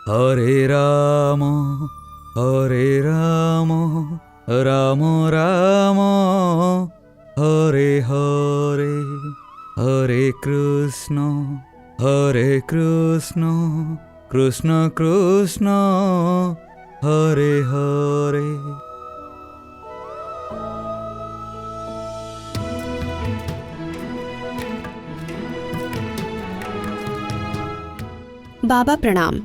हरे राम राम राम हरे हरे, हरे कृष्ण कृष्ण कृष्ण हरे हरे। बाबा प्रणाम।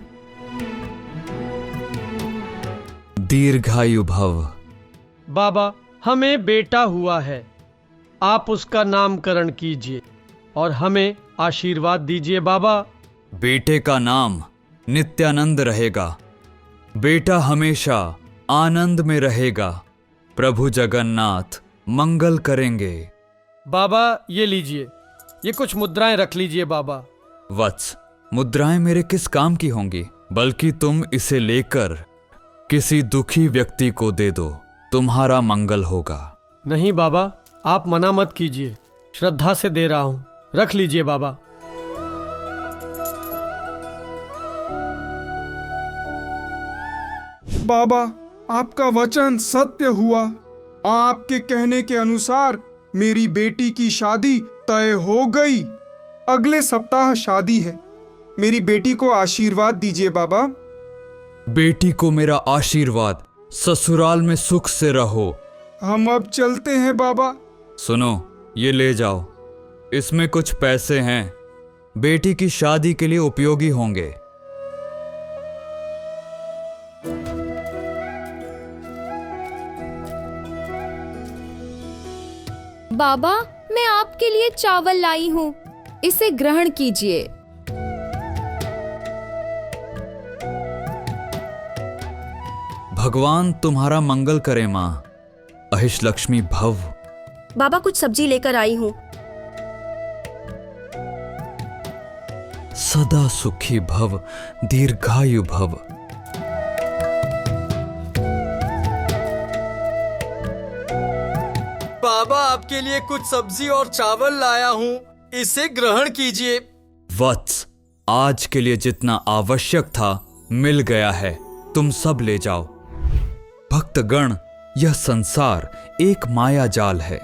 दीर्घायु भव। बाबा, हमें बेटा हुआ है, आप उसका नामकरण कीजिए और हमें आशीर्वाद दीजिए बाबा। बेटे का नाम नित्यानंद रहेगा। बेटा हमेशा आनंद में रहेगा। प्रभु जगन्नाथ मंगल करेंगे। बाबा ये लीजिए, ये कुछ मुद्राएं रख लीजिए बाबा। वत्स, मुद्राएं मेरे किस काम की होंगी? बल्कि तुम इसे लेकर किसी दुखी व्यक्ति को दे दो, तुम्हारा मंगल होगा। नहीं बाबा, आप मना मत कीजिए, श्रद्धा से दे रहा हूं, रख लीजिए बाबा। बाबा, आपका वचन सत्य हुआ। आपके कहने के अनुसार मेरी बेटी की शादी तय हो गई। अगले सप्ताह शादी है। मेरी बेटी को आशीर्वाद दीजिए बाबा। बेटी को मेरा आशीर्वाद। ससुराल में सुख से रहो। हम अब चलते हैं बाबा। सुनो, ये ले जाओ, इसमें कुछ पैसे हैं, बेटी की शादी के लिए उपयोगी होंगे। बाबा, मैं आपके लिए चावल लाई हूँ, इसे ग्रहण कीजिए। भगवान तुम्हारा मंगल करे माँ। अहिष लक्ष्मी भव। बाबा कुछ सब्जी लेकर आई हूँ। सदा सुखी भव, दीर्घायु भव। बाबा, आपके लिए कुछ सब्जी और चावल लाया हूँ, इसे ग्रहण कीजिए। वत्स, आज के लिए जितना आवश्यक था मिल गया है, तुम सब ले जाओ। भक्तगण, यह संसार एक माया जाल है।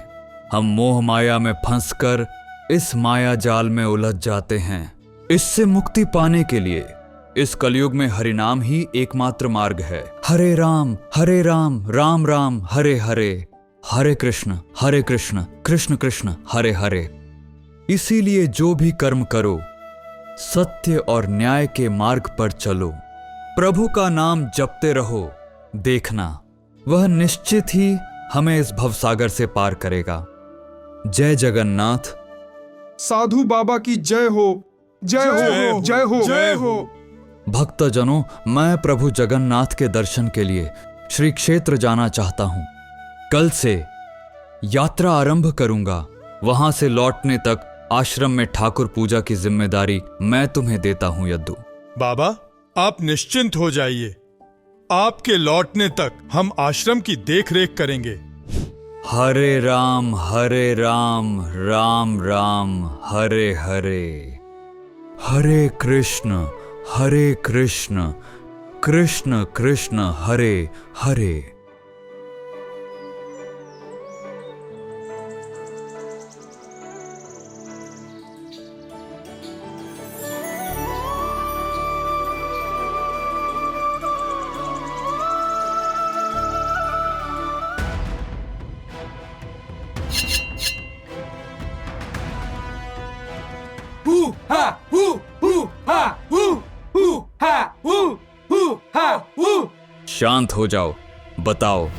हम मोह माया में फंसकर इस माया जाल में उलझ जाते हैं। इससे मुक्ति पाने के लिए इस कलयुग में हरिनाम ही एकमात्र मार्ग है। हरे राम राम राम हरे हरे, हरे कृष्ण कृष्ण कृष्ण हरे हरे। इसीलिए जो भी कर्म करो, सत्य और न्याय के मार्ग पर चलो। प्रभु का नाम जपते रहो। देखना, वह निश्चित ही हमें इस भवसागर से पार करेगा। जय जगन्नाथ। साधु बाबा की जय हो, जय हो, जय हो, जय हो। भक्तजनों, मैं प्रभु जगन्नाथ के दर्शन के लिए श्री क्षेत्र जाना चाहता हूं। कल से यात्रा आरंभ करूंगा। वहां से लौटने तक आश्रम में ठाकुर पूजा की जिम्मेदारी मैं तुम्हें देता हूं यद्दू। बाबा, आप निश्चिंत हो जाइए। आपके लौटने तक हम आश्रम की देखरेख करेंगे। हरे राम राम राम हरे हरे, हरे कृष्ण कृष्ण कृष्ण हरे हरे। शांत हो जाओ। बताओ,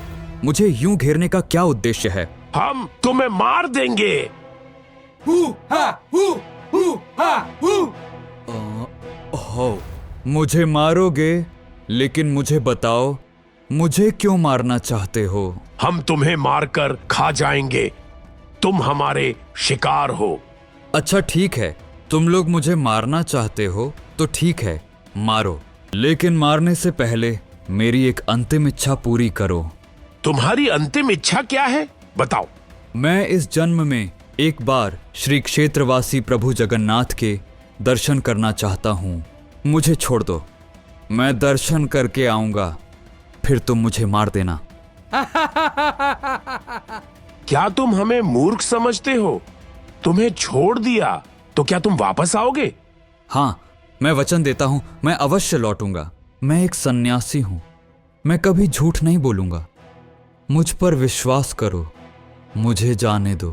मुझे यूं घेरने का क्या उद्देश्य है? हम तुम्हें मार देंगे। हो, मुझे मारोगे? लेकिन मुझे बताओ, मुझे क्यों मारना चाहते हो? हम तुम्हें मारकर खा जाएंगे। तुम हमारे शिकार हो। अच्छा ठीक है, तुम लोग मुझे मारना चाहते हो तो ठीक है, मारो। लेकिन मारने से पहले मेरी एक अंतिम इच्छा पूरी करो। तुम्हारी अंतिम इच्छा क्या है, बताओ। मैं इस जन्म में एक बार श्री क्षेत्रवासी प्रभु जगन्नाथ के दर्शन करना चाहता हूँ। मुझे छोड़ दो। मैं दर्शन करके आऊंगा, फिर तुम मुझे मार देना। क्या तुम हमें मूर्ख समझते हो? तुम्हें छोड़ दिया तो क्या तुम वापस आओगे? हाँ, मैं वचन देता हूं, मैं अवश्य लौटूंगा। मैं एक सन्यासी हूं, मैं कभी झूठ नहीं बोलूंगा। मुझ पर विश्वास करो, मुझे जाने दो।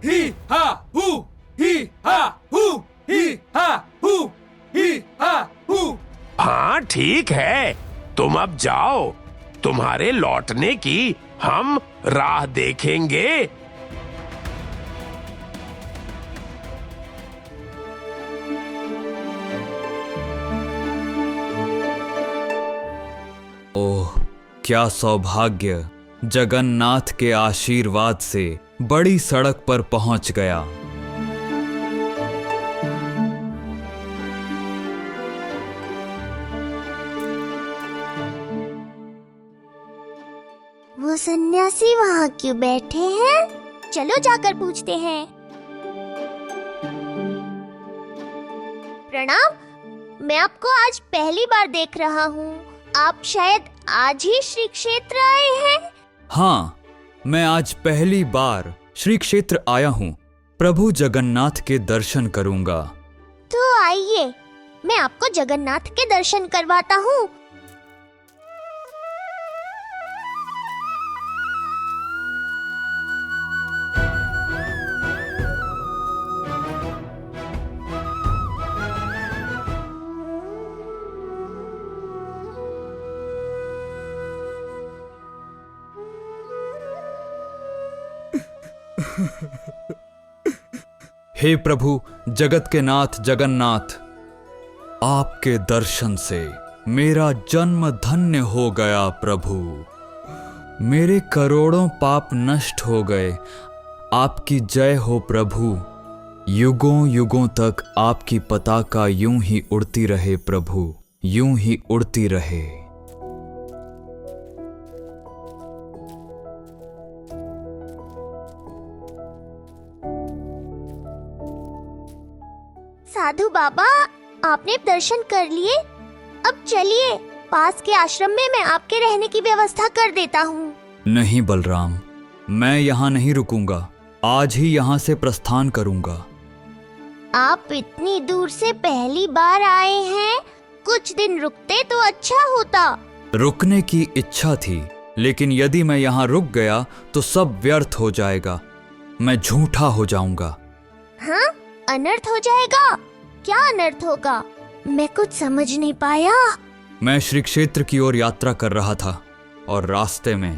ही हा हू, ही हा हू, ही हा हू, ही हा हू। हाँ ठीक है, तुम अब जाओ, तुम्हारे लौटने की हम राह देखेंगे। ओह, क्या सौभाग्य! जगन्नाथ के आशीर्वाद से बड़ी सड़क पर पहुंच गया। वो सन्यासी वहाँ क्यों बैठे हैं? चलो जाकर पूछते हैं। प्रणाम, मैं आपको आज पहली बार देख रहा हूँ। आप शायद आज ही श्री क्षेत्र आए हैं? हाँ, मैं आज पहली बार श्री क्षेत्र आया हूँ। प्रभु जगन्नाथ के दर्शन करूंगा। तो आइए, मैं आपको जगन्नाथ के दर्शन करवाता हूँ। हे प्रभु जगत के नाथ जगन्नाथ, आपके दर्शन से मेरा जन्म धन्य हो गया। प्रभु, मेरे करोड़ों पाप नष्ट हो गए। आपकी जय हो प्रभु। युगों युगों तक आपकी पताका यूं ही उड़ती रहे प्रभु, यूं ही उड़ती रहे। साधु बाबा, आपने दर्शन कर लिए। अब चलिए, पास के आश्रम में मैं आपके रहने की व्यवस्था कर देता हूँ। नहीं बलराम, मैं यहाँ नहीं रुकूंगा। आज ही यहाँ से प्रस्थान करूंगा। आप इतनी दूर से पहली बार आए हैं, कुछ दिन रुकते तो अच्छा होता। रुकने की इच्छा थी, लेकिन यदि मैं यहाँ रुक गया तो सब व्यर्थ हो जाएगा। मैं झूठा हो जाऊंगा। हाँ, अनर्थ हो जाएगा? क्या अनर्थ होगा? मैं कुछ समझ नहीं पाया। मैं श्री क्षेत्र की ओर यात्रा कर रहा था और रास्ते में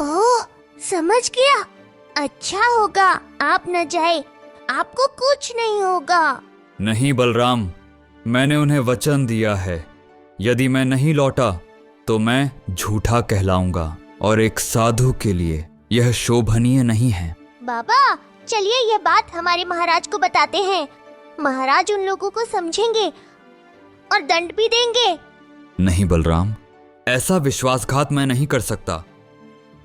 ओह, समझ गया। अच्छा होगा आप न जाए, आपको कुछ नहीं होगा। नहीं बलराम, मैंने उन्हें वचन दिया है। यदि मैं नहीं लौटा तो मैं झूठा कहलाऊंगा और एक साधु के लिए यह शोभनीय नहीं है। बाबा, चलिए यह बात हमारे महाराज को बताते हैं। महाराज उन लोगों को समझेंगे और दंड भी देंगे। नहीं बलराम, ऐसा विश्वासघात मैं नहीं कर सकता।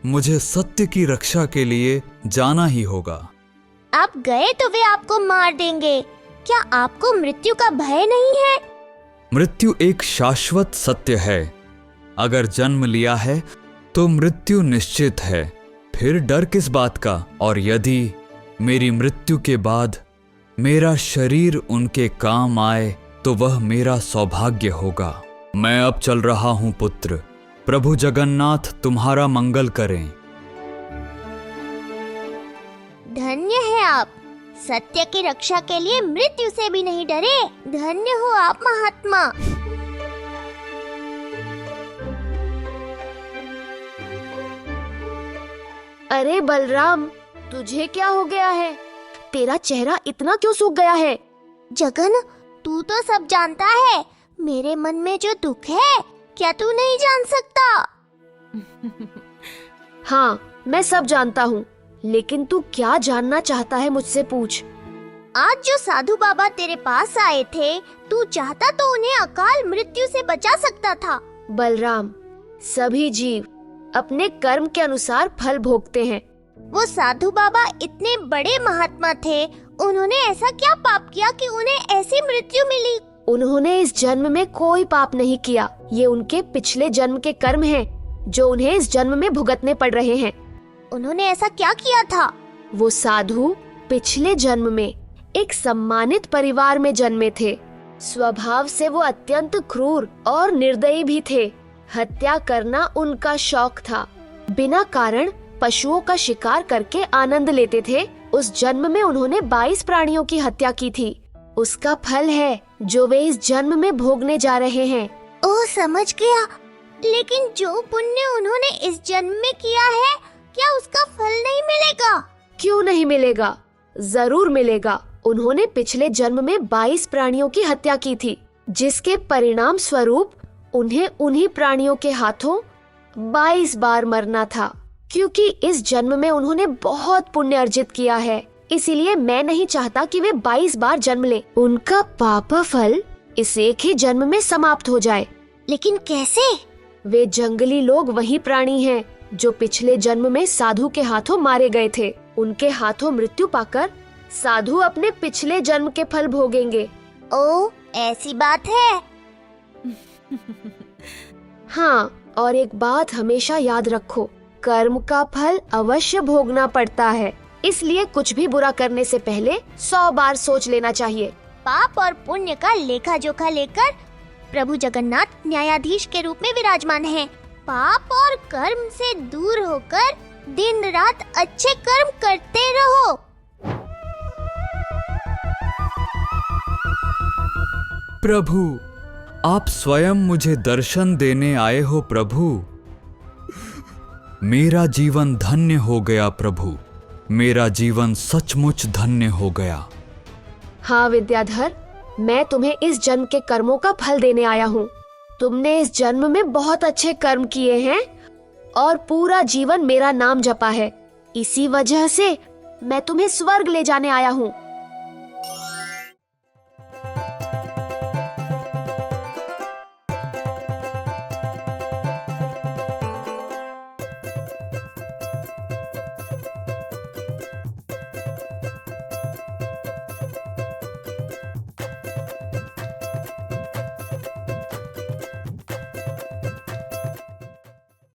मुझे सत्य की रक्षा के लिए जाना ही होगा। आप गए तो वे आपको मार देंगे। क्या आपको मृत्यु का भय नहीं है? मृत्यु एक शाश्वत सत्य है। अगर जन्म लिया है तो मृत्यु निश्चित है, फिर डर किस बात का? और यदि मेरी मृत्यु के बाद मेरा शरीर उनके काम आए तो वह मेरा सौभाग्य होगा। मैं अब चल रहा हूं पुत्र। प्रभु जगन्नाथ तुम्हारा मंगल करें। धन्य है आप, सत्य की रक्षा के लिए मृत्यु से भी नहीं डरे। धन्य हो आप महात्मा। अरे बलराम, तुझे क्या हो गया है? तेरा चेहरा इतना क्यों सूख गया है? जगन, तू तो सब जानता है। मेरे मन में जो दुख है क्या तू नहीं जान सकता? हाँ, मैं सब जानता हूँ, लेकिन तू क्या जानना चाहता है मुझसे पूछ। आज जो साधु बाबा तेरे पास आए थे, तू चाहता तो उन्हें अकाल मृत्यु से बचा सकता था। बलराम, सभी जीव अपने कर्म के अनुसार फल भोगते हैं। वो साधु बाबा इतने बड़े महात्मा थे, उन्होंने ऐसा क्या पाप किया कि उन्हें ऐसी मृत्यु मिली? उन्होंने इस जन्म में कोई पाप नहीं किया। ये उनके पिछले जन्म के कर्म हैं, जो उन्हें इस जन्म में भुगतने पड़ रहे हैं। उन्होंने ऐसा क्या किया था? वो साधु पिछले जन्म में एक सम्मानित परिवार में जन्मे थे। स्वभाव से वो अत्यंत क्रूर और निर्दयी भी थे। हत्या करना उनका शौक था। बिना कारण पशुओं का शिकार करके आनंद लेते थे। उस जन्म में उन्होंने 22 प्राणियों की हत्या की थी। उसका फल है जो वे इस जन्म में भोगने जा रहे हैं। ओह, समझ गया। लेकिन जो पुण्य उन्होंने इस जन्म में किया है, क्या उसका फल नहीं मिलेगा? क्यों नहीं मिलेगा? जरूर मिलेगा। उन्होंने पिछले जन्म में 22 प्राणियों की हत्या की थी, जिसके परिणाम स्वरूप उन्हें उन्हीं प्राणियों के हाथों 22 बार मरना था। क्योंकि इस जन्म में उन्होंने बहुत पुण्य अर्जित किया है, इसीलिए मैं नहीं चाहता कि वे 22 बार जन्म लें। उनका पाप फल इस एक ही जन्म में समाप्त हो जाए। लेकिन कैसे? वे जंगली लोग वही प्राणी हैं जो पिछले जन्म में साधु के हाथों मारे गए थे। उनके हाथों मृत्यु पाकर साधु अपने पिछले जन्म के फल भोगेंगे। ओह, ऐसी बात है। हाँ, और एक बात हमेशा याद रखो, कर्म का फल अवश्य भोगना पड़ता है। इसलिए कुछ भी बुरा करने से पहले 100 बार सोच लेना चाहिए। पाप और पुण्य का लेखा जोखा लेकर प्रभु जगन्नाथ न्यायाधीश के रूप में विराजमान हैं। पाप और कर्म से दूर होकर दिन रात अच्छे कर्म करते रहो। प्रभु, आप स्वयं मुझे दर्शन देने आए हो प्रभु। मेरा जीवन धन्य हो गया प्रभु। मेरा जीवन सचमुच धन्य हो गया। हाँ विद्याधर, मैं तुम्हें इस जन्म के कर्मों का फल देने आया हूँ। तुमने इस जन्म में बहुत अच्छे कर्म किए हैं और पूरा जीवन मेरा नाम जपा है। इसी वजह से मैं तुम्हें स्वर्ग ले जाने आया हूँ।